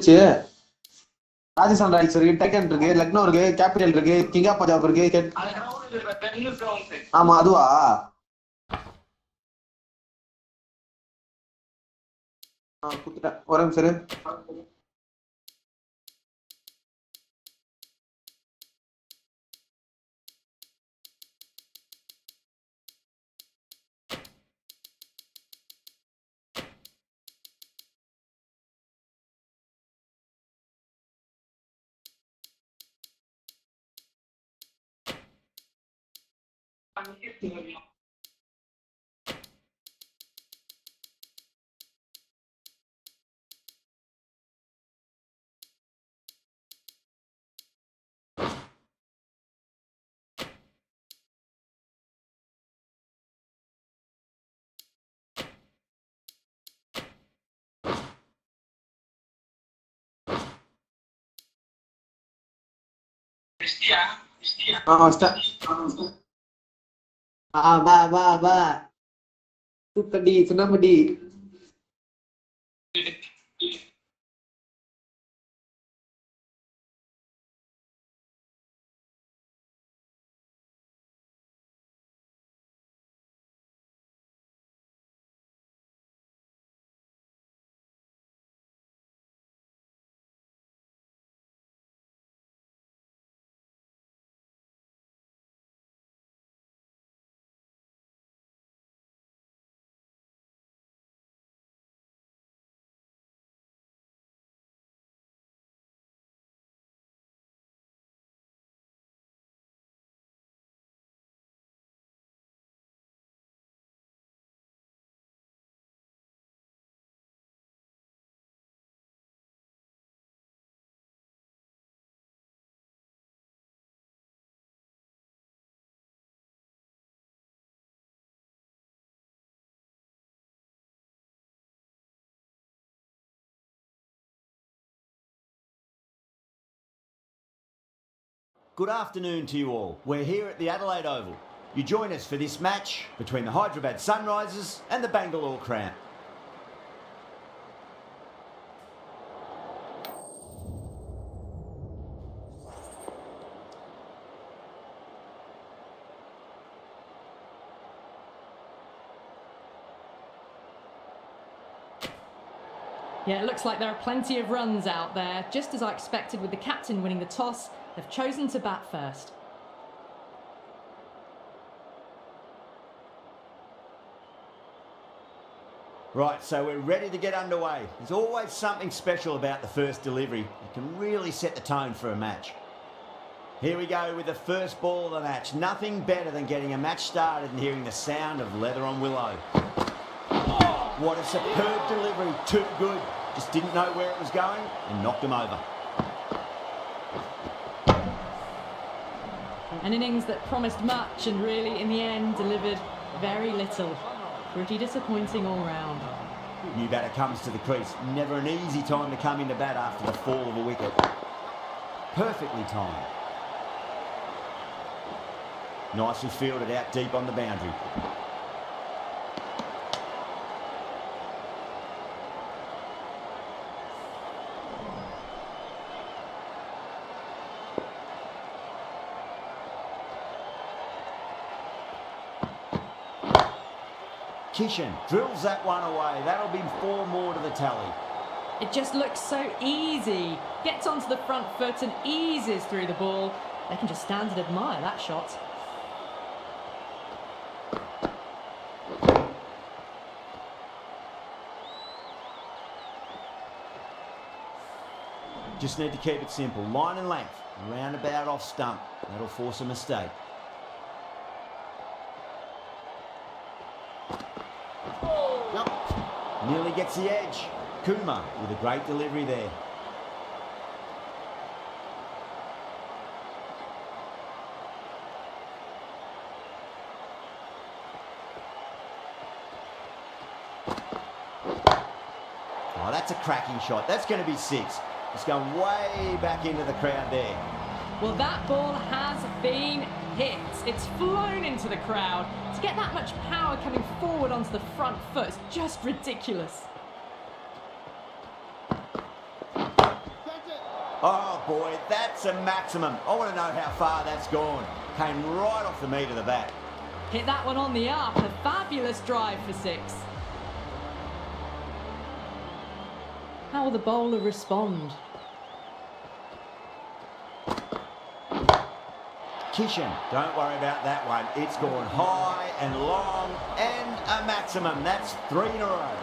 வந்துச்சு. ராஜஸ்தான் ராயல்ஸ் இருக்கு, டைட்டன் இருக்கு, லக்னோ இருக்கு, கேபிட்டல் இருக்கு, கிங் ஆஃப் பஞ்சாப் இருக்கு. ஆமா அதுவா? குடுத்துட்டேன். ஒரு நிமிஷம். வா தூக்கடி சுண்ணாம்படி. Good afternoon to you all. We're here at the Adelaide Oval. You join us for this match between the Hyderabad Sunrisers and the Bangalore Crown. Yeah, it looks like there are plenty of runs out there. Just as I expected with the captain winning the toss, they've chosen to bat first. Right, so we're ready to get underway. There's always something special about the first delivery. It can really set the tone for a match. Here we go with the first ball of the match. Nothing better than getting a match started and hearing the sound of leather on willow. Oh, what a superb delivery. Too good. Just didn't know where it was going and knocked him over. An innings that promised much and really, in the end, delivered very little. Pretty disappointing all round. New batter comes to the crease. Never an easy time to come into bat after the fall of a wicket. Perfectly timed. Nicely fielded out deep on the boundary. Kishan drills that one away. That'll be 4 more to the tally. It just looks so easy. Gets onto the front foot and eases through the ball. They can just stand and admire that shot. Just need to keep it simple. Line and length. Roundabout off stump. That'll force a mistake. Nearly gets the edge. Kumar with a great delivery there. Oh, that's a cracking shot. That's going to be 6. It's going way back into the crowd there. Well, that ball has been hit. It's flown into the crowd. To get that much power coming forward onto the front foot is just ridiculous. Oh boy, that's a maximum. I want to know how far that's gone. Came right off the meat of the bat. Hit that one on the up. A fabulous drive for 6. How will the bowler respond? Kishan, don't worry about that one. It's gone high and long and a maximum. That's 3 in a row.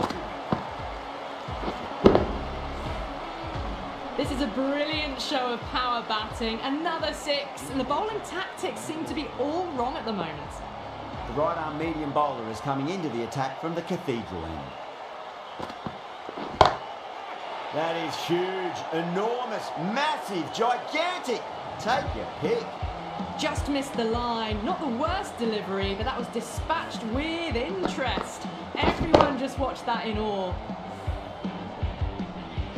This is a brilliant show of power batting. Another 6, and the bowling tactics seem to be all wrong at the moment. The right arm medium bowler is coming into the attack from the cathedral end. That is huge, enormous, massive, gigantic. Take your pick. Just missed the line. Not the worst delivery, but that was dispatched with interest. Everyone just watched that in awe.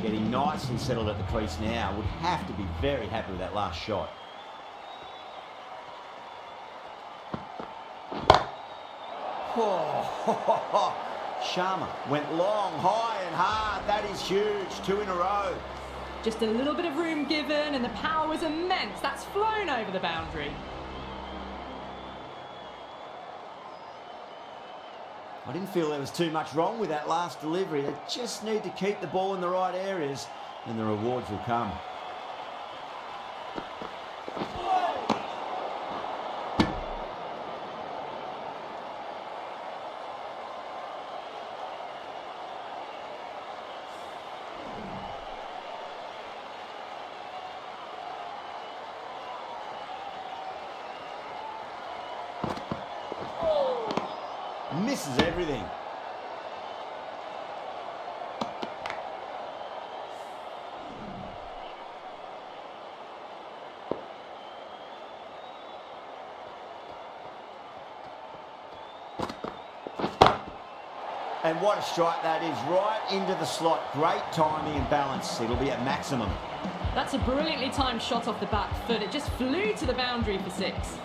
Getting nice and settled at the crease now. Would have to be very happy with that last shot. Oh, Sharma went long, high and hard. That is huge. 2 in a row. Just a little bit of room given, and the power was immense. That's flown over the boundary. I didn't feel there was too much wrong with that last delivery. They just need to keep the ball in the right areas, and the rewards will come. Misses everything. And what a strike that is, right into the slot. Great timing and balance. It'll be at maximum. That's a brilliantly timed shot off the back foot. It just flew to the boundary for 6.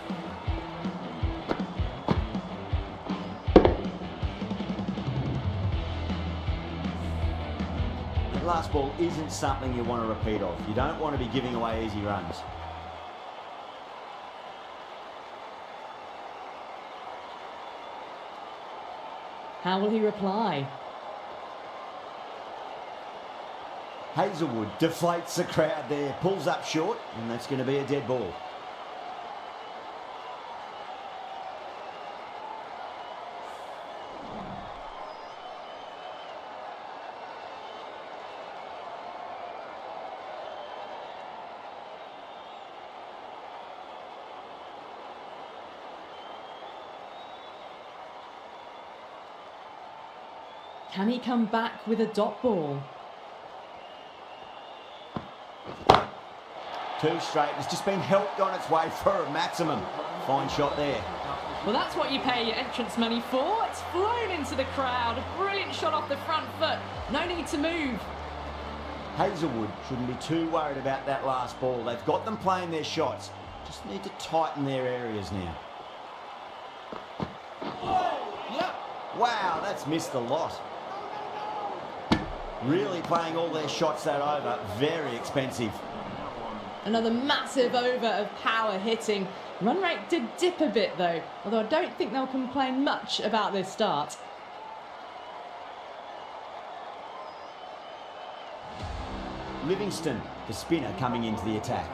Last ball isn't something you want to repeat of. You don't want to be giving away easy runs. How will he reply? Hazelwood deflates the crowd there, pulls up short, and that's going to be a dead ball. Can he come back with a dot ball? 2 straight. It's just been helped on its way for a maximum. Fine shot there. Well, that's what you pay your entrance money for. It's flown into the crowd. A brilliant shot off the front foot. No need to move. Hazelwood shouldn't be too worried about that last ball. They've got them playing their shots. Just need to tighten their areas now. Wow, that's missed a lot. Really playing all their shots that over. Very expensive. Another massive over of power hitting. Run rate did dip a bit though, although I don't think they'll complain much about this start. Livingston, the spinner, coming into the attack.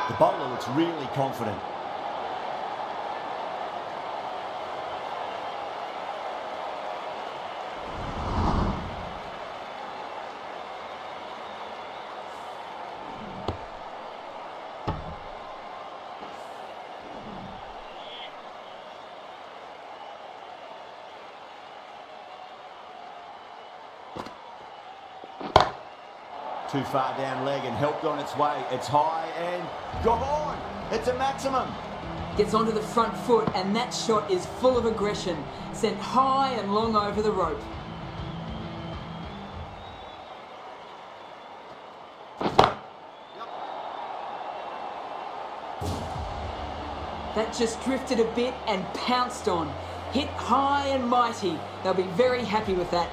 The bowler looks really confident. Too far down leg and helped on its way. It's high and gone. It's a maximum. Gets onto the front foot, and that shot is full of aggression. Sent high and long over the rope. That just drifted a bit and pounced on. Hit high and mighty. They'll be very happy with that.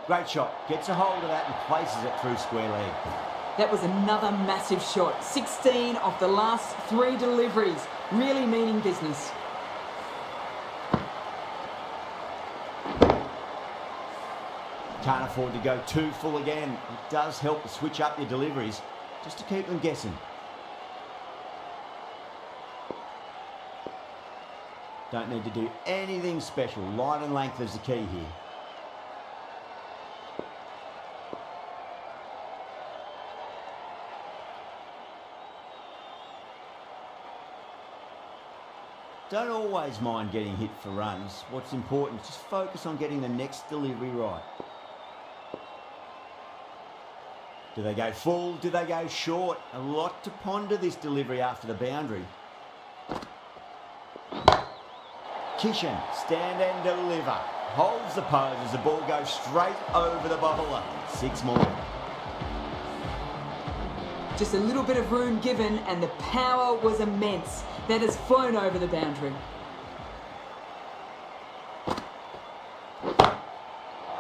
Great shot. Gets a hold of that and places it through square leg. That was another massive shot. 16 off the last 3 deliveries. Really meaning business. Can't afford to go too full again. It does help to switch up your deliveries just to keep them guessing. Don't need to do anything special. Line and length is the key here. Don't always mind getting hit for runs. What's important is just focus on getting the next delivery right. Do they go full? Do they go short? A lot to ponder this delivery after the boundary. Kishan, stand and deliver. Holds the pose as the ball goes straight over the bowler. 6 more. Just a little bit of room given, and the power was immense. That has flown over the boundary.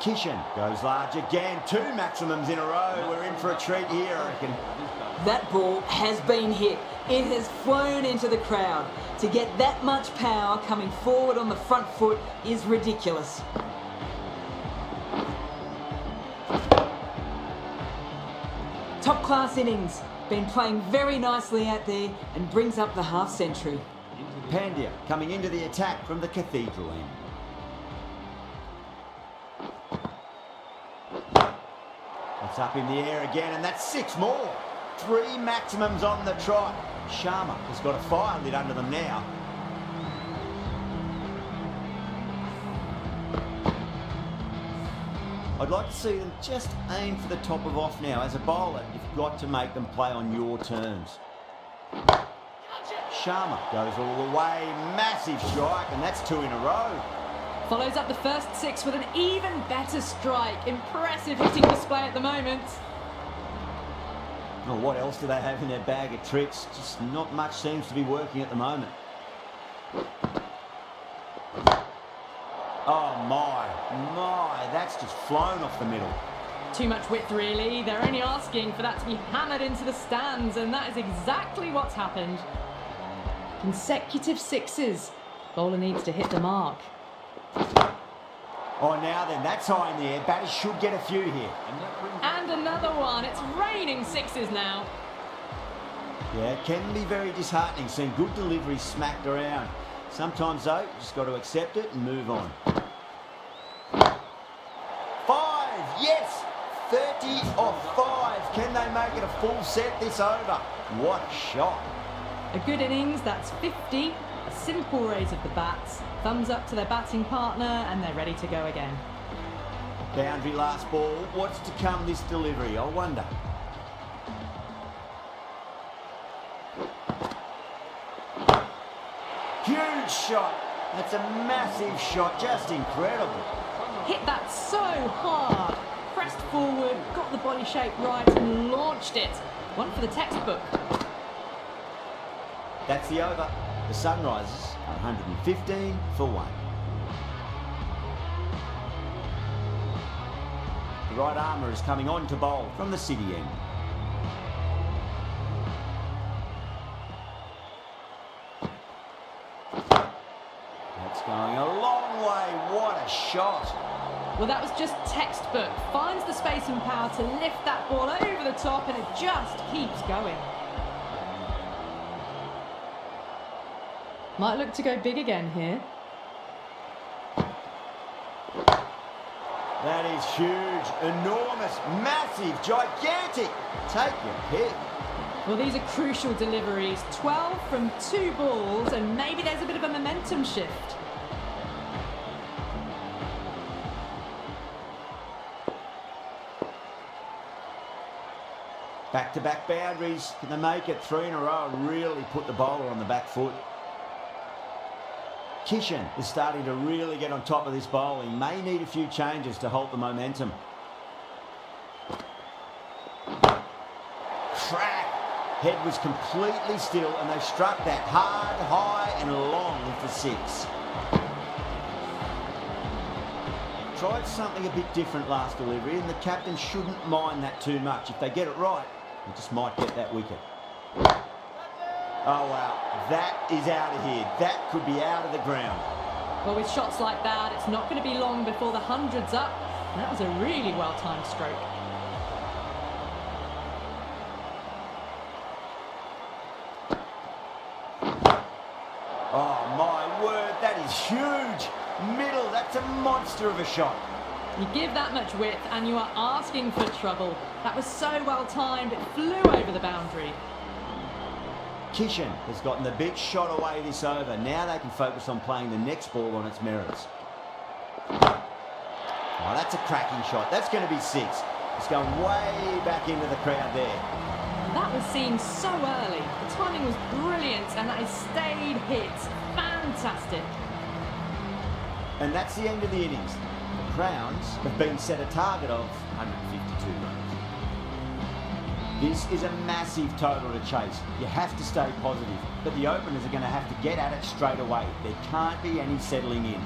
Kishan goes large again. 2 maximums in a row. We're in for a treat here, I reckon. That ball has been hit. It has flown into the crowd. To get that much power coming forward on the front foot is ridiculous. Top class innings. Been playing very nicely out there and brings up the half century. Pandya coming into the attack from the cathedral end. It's up in the air again, and that's 6 more. 3 maximums on the trot. Sharma has got a fire lit under them now. I'd like to see them just aim for the top of off now. As a bowler, you've got to make them play on your terms. Sharma goes all the way. Massive strike, and that's 2 in a row. Follows up the first 6 with an even better strike. Impressive hitting display at the moment. Oh, what else do they have in their bag of tricks? Just not much seems to be working at the moment. Oh my, that's just flown off the middle. Too much width really. They're only asking for that to be hammered into the stands, and that is exactly what's happened. Consecutive 6s. Bowler needs to hit the mark. Oh, now then, that's high in the air. Batters should get a few here. And another one. It's raining 6s now. Yeah, it can be very disheartening seeing good deliveries smacked around. Sometimes, though, just got to accept it and move on. 5, yes! 30 off 5. Can they make it a full set this over? What a shot. A good innings, that's 50. A simple raise of the bats. Thumbs up to their batting partner, and they're ready to go again. Boundary last ball. What's to come this delivery? I wonder. Huge shot. That's a massive shot. Just incredible. Hit that so hard. Pressed forward, got the body shape right, and launched it. One for the textbook. That's the over. The Sunrisers are 115 for 1. The right armour is coming on to bowl from the city end. That's going a long way. What a shot. Well, that was just textbook. Finds the space and power to lift that ball over the top, and it just keeps going. Might look to go big again here. That is huge, enormous, massive, gigantic. Take your pick. Well, these are crucial deliveries. 12 from 2 balls, and maybe there's a bit of a momentum shift. Back-to-back boundaries. Can they make it 3 in a row and really put the bowler on the back foot? Kishan is starting to really get on top of this bowl. He may need a few changes to halt the momentum. Crack! Head was completely still and they struck that hard, high and long for 6. Tried something a bit different last delivery and the captain shouldn't mind that too much. If they get it right, they just might get that wicket. Oh wow, that is out of here. That could be out of the ground. Well, with shots like that, it's not going to be long before the 100's up. And that was a really well-timed stroke. Oh my word, that is huge. Middle, that's a monster of a shot. You give that much width and you are asking for trouble. That was so well-timed, it flew over the boundary. Kishan has gotten the big shot away this over. Now they can focus on playing the next ball on its merits. Oh, that's a cracking shot. That's going to be 6. It's going way back into the crowd there. That was seen so early. The timing was brilliant and that is stayed hits. Fantastic. And that's the end of the innings. The Crowns have been set a target of 152 runs. This is a massive total to chase. You have to stay positive, but the openers are going to have to get at it straight away. There can't be any settling in.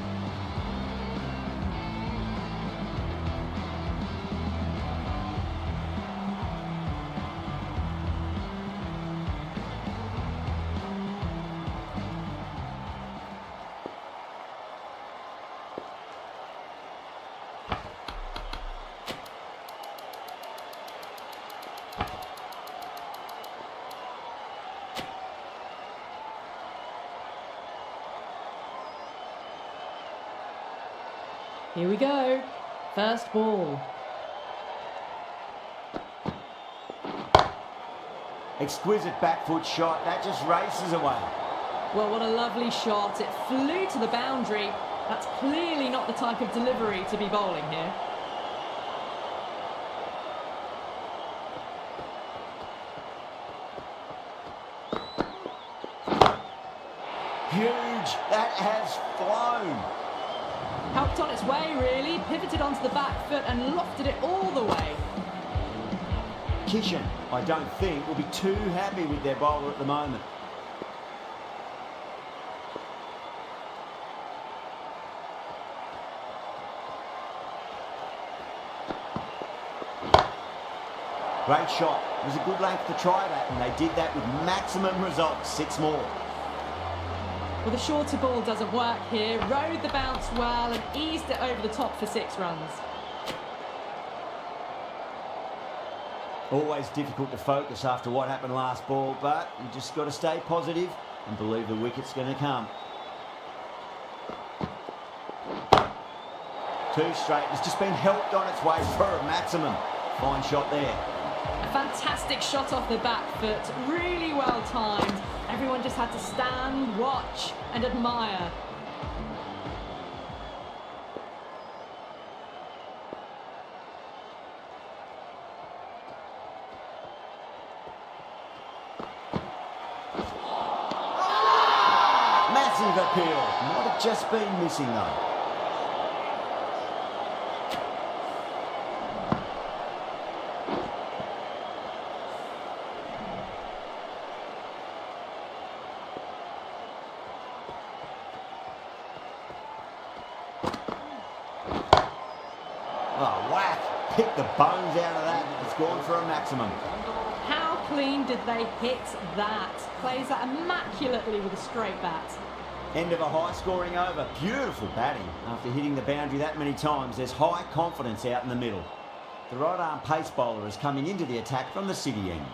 Here we go. First ball. Exquisite back foot shot. That just races away. Well, what a lovely shot. It flew to the boundary. That's clearly not the type of delivery to be bowling here. Huge. That has flown. Helped on its way, really. Pivoted onto the back foot and lofted it all the way. Kishan, I don't think, will be too happy with their bowler at the moment. Great shot. It was a good length to try that, and they did that with maximum results. 6 more. Well, the shorter ball doesn't work here. Rode the bounce well and eased it over the top for 6 runs. Always difficult to focus after what happened last ball, but you just got to stay positive and believe the wicket's going to come. 2 straight. It's just been helped on its way for a maximum. Fine shot there. A fantastic shot off the back foot. Really well timed. Everyone just had to stand, watch and admire. Massive appeal. Might have just been missing though. Oh, whack. Pick the bones out of that. It's gone for a maximum. How clean did they hit that? Plays that immaculately with a straight bat. End of a high-scoring over. Beautiful batting. After hitting the boundary that many times, there's high confidence out in the middle. The right-arm pace bowler is coming into the attack from the city end.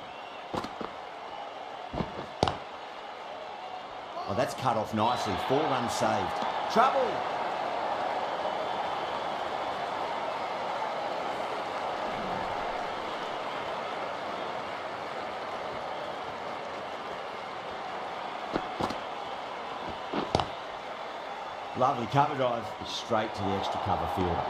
Oh, that's cut off nicely. 4 runs saved. Trouble! Lovely cover drive, straight to the extra cover fielder.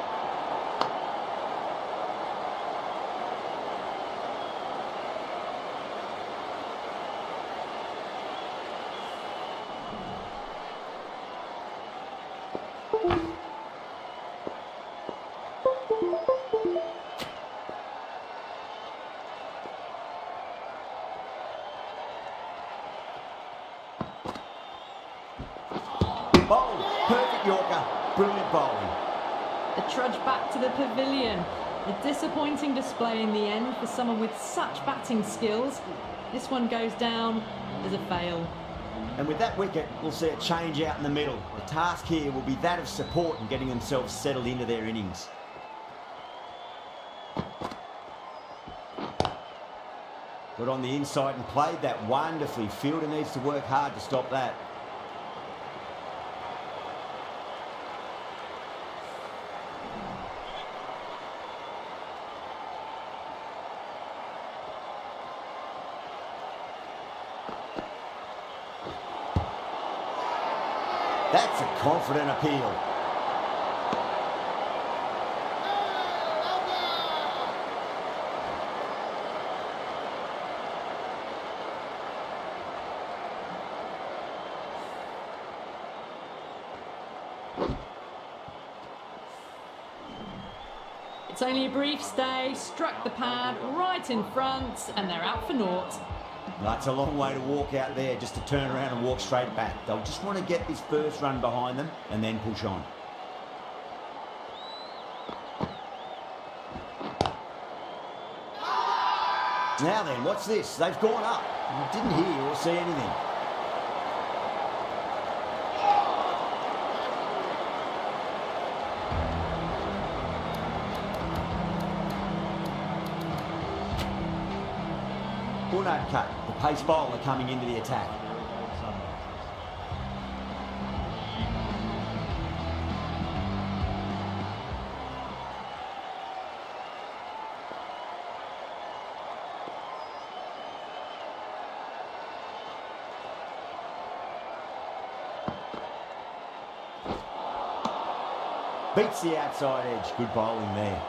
Bowled. Perfect Yorker. Brilliant bowling. The trudge back to the pavilion. A disappointing display in the end for someone with such batting skills. This one goes down as a fail. And with that wicket, we'll see a change out in the middle. The task here will be that of support and getting themselves settled into their innings. Got on the inside and played that wonderfully. Fielder needs to work hard to stop that. That's a confident appeal. It's only a brief stay, struck the pad right in front, and they're out for naught. That's a long way to walk out there just to turn around and walk straight back. They'll just want to get this first run behind them and then push on. Now then, what's this? They've gone up. Didn't hear or see anything. Cut, the pace bowler coming into the attack. Beats the outside edge. Good bowling there.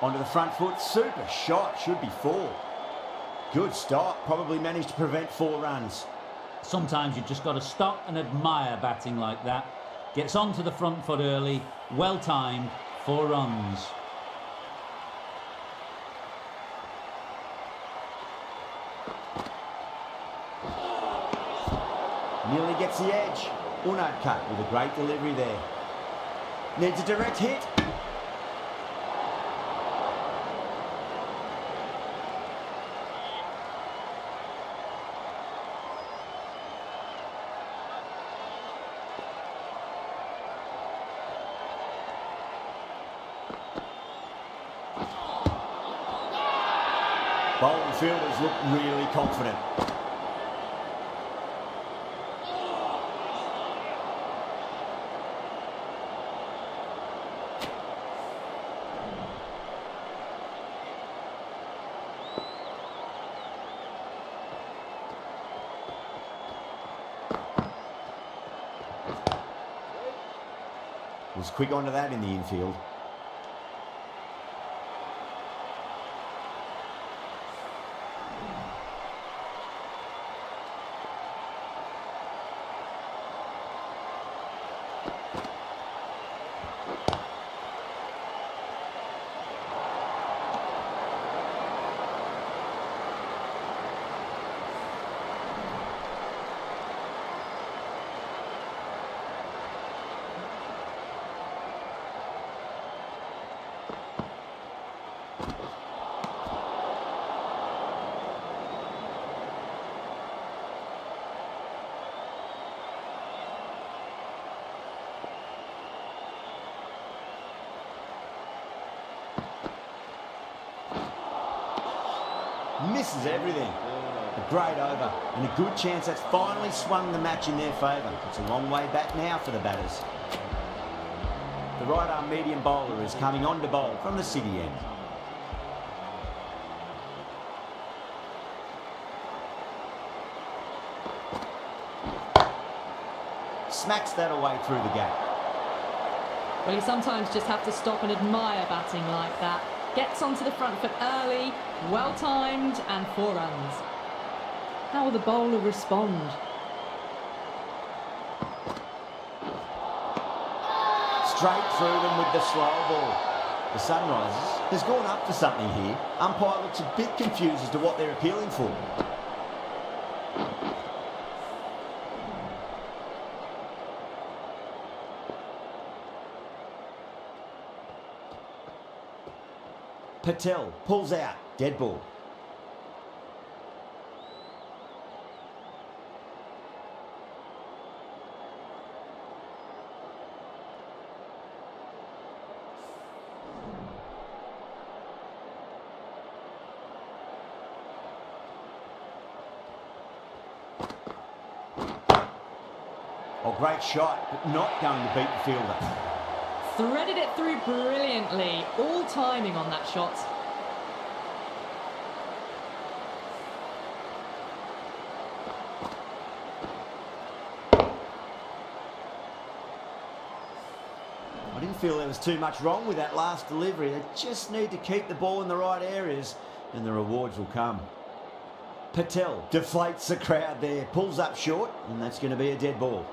Onto the front foot, super shot, should be 4. Good stop, probably managed to prevent 4 runs. Sometimes you've just got to stop and admire batting like that. Gets onto the front foot early, well timed, 4 runs. Nearly gets the edge. Cut with a great delivery there. Needs a direct hit. Bowling fielders look really confident. Was quick onto that in the infield. Misses everything. A great over and a good chance that's finally swung the match in their favour. It's a long way back now for the batters. The right-arm medium bowler is coming on to bowl from the city end. Smacks that away through the gap. Well, you sometimes just have to stop and admire batting like that. Gets onto the front foot early, well-timed, and 4 runs. How will the bowler respond? Straight through them with the slow ball. The Sunrisers has gone up for something here. Umpire looks a bit confused as to what they're appealing for. Patel pulls out, dead ball. Oh, great shot, but not going to beat the fielder. Threaded it through brilliantly. All timing on that shot. I didn't feel there was too much wrong with that last delivery. They just need to keep the ball in the right areas and the rewards will come. Patel deflates the crowd there, pulls up short, and that's going to be a dead ball.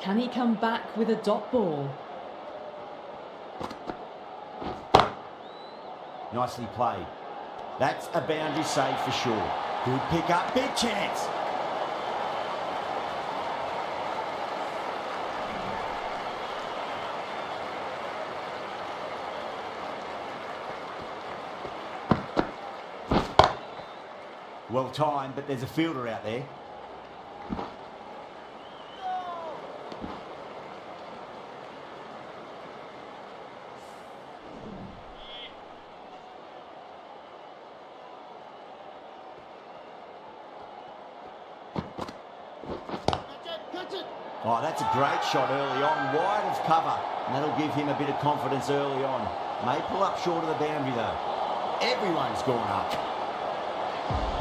Can he come back with a dot ball? Nicely played. That's a boundary save for sure. Good pick up, big chance. Well timed, but there's a fielder out there. Oh, that's a great shot early on, wide of cover, and that'll give him a bit of confidence early on. May pull up short of the boundary though. Everyone's gone up.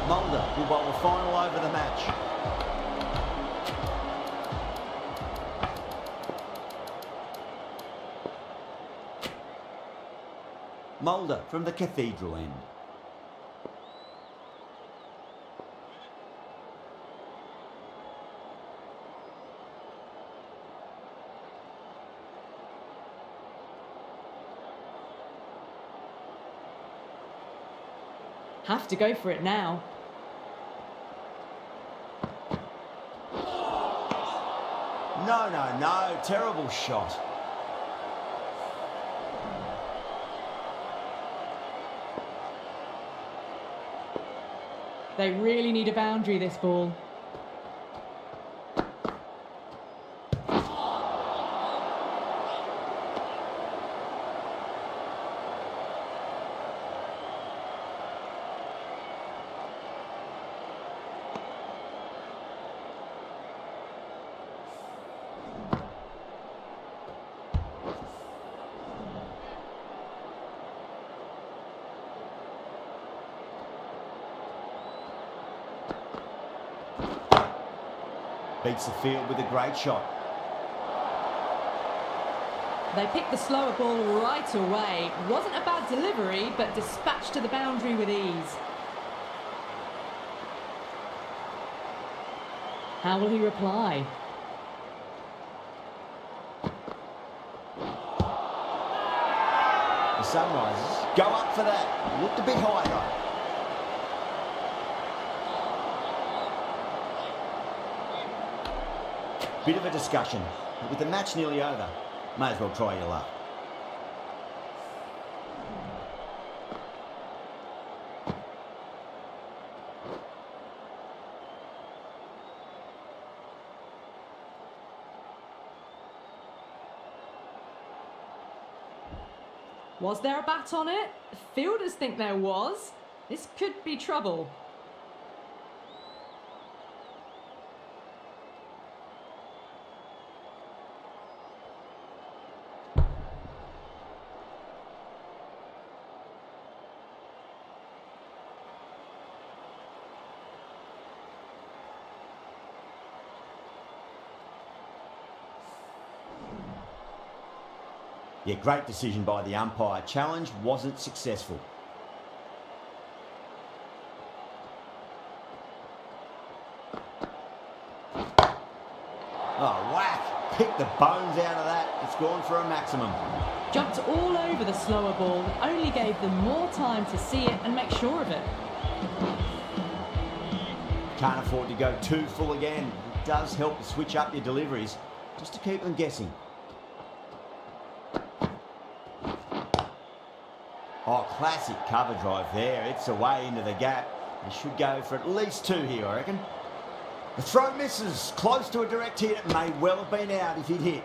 Mulder will bowl the final over the match. Mulder from the Cathedral end. Have to go for it now. No, terrible shot. They really need a boundary, this ball. Beats the field with a great shot. They picked the slower ball right away. Wasn't a bad delivery, but dispatched to the boundary with ease. How will he reply? The Sunrisers go up for that. Looked a bit high though. Bit of a discussion, but with the match nearly over, may as well try your luck. Was there a bat on it? Fielders think there was. This could be trouble. Yeah, great decision by the umpire. Challenge wasn't successful. Oh, whack! Picked the bones out of that. It's gone for a maximum. Jumped all over the slower ball, only gave them more time to see it and make sure of it. Can't afford to go too full again. It does help to switch up your deliveries, just to keep them guessing. Oh, classic cover drive there. It's away into the gap. They should go for at least 2 here, I reckon. The throw misses. Close to a direct hit. It may well have been out if he'd hit.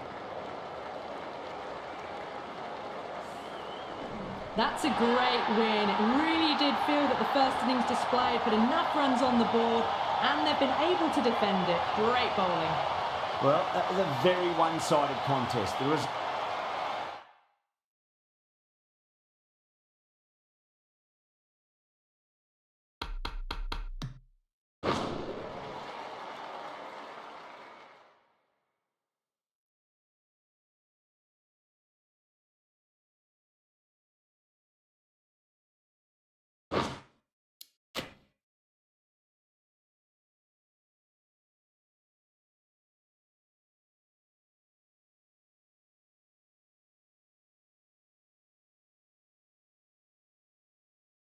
That's a great win. It really did feel that the first innings display put enough runs on the board and they've been able to defend it. Great bowling. Well, that was a very one-sided contest. There was